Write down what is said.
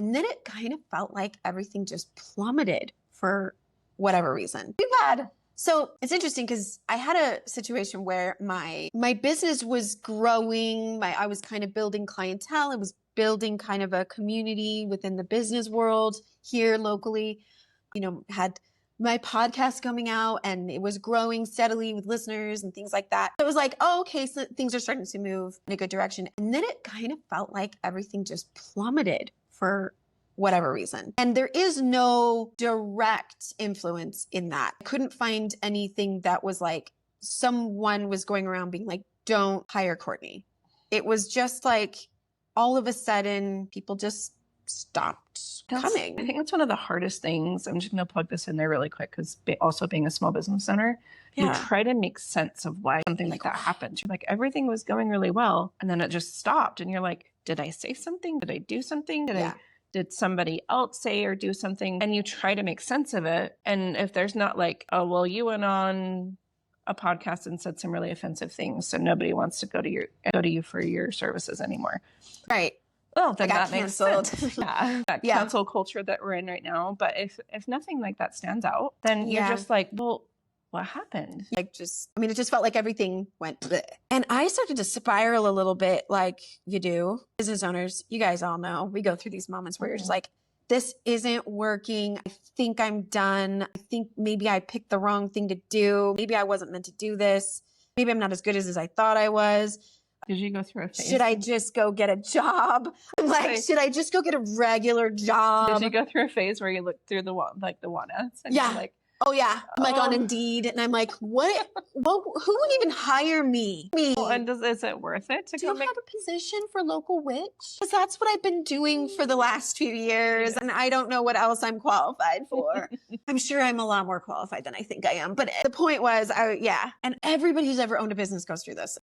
And then it kind of felt like everything just plummeted for whatever reason. Too bad. So it's interesting because I had a situation where my business was growing. I was kind of building clientele. I was building kind of a community within the business world here locally. Had my podcast coming out and it was growing steadily with listeners and things like that. It was like, oh, okay, so things are starting to move in a good direction. And then it kind of felt like everything just plummeted for whatever reason. And there is no direct influence in that. I couldn't find anything that was like someone was going around being like, don't hire Courtney. It was just like all of a sudden people just stopped coming. I think that's one of the hardest things. I'm just going to plug this in there really quick because also being a small business owner, you try to make sense of why something like that happened. Like everything was going really well and then it just stopped. And you're like, did I say something? Did I do something? Did somebody else say or do something? And you try to make sense of it. And if there's not like, oh, well, you went on a podcast and said some really offensive things, so nobody wants to go to you for your services anymore. Right. Well, then that makes sense. That Yeah. cancel culture that we're in right now. But if nothing like that stands out, then you're just like, well, what happened? It just felt like everything went bleh. And I started to spiral a little bit like you do. Business owners, you guys all know, we go through these moments where you're just like, this isn't working. I think I'm done. I think maybe I picked the wrong thing to do. Maybe I wasn't meant to do this. Maybe I'm not as good as I thought I was. Did you go through a phase? Should I just go get a job? Should I just go get a regular jould Did you go through a phase where you looked through the want ads? And yeah. You're like, oh yeah. I'm like on Indeed and I'm like, what, who would even hire me? well, and is it worth it to Do you have a position for local witch? Because that's what I've been doing for the last few years. And I don't know what else I'm qualified for. I'm sure I'm a lot more qualified than I think I am. But the point was, and everybody who's ever owned a business goes through this.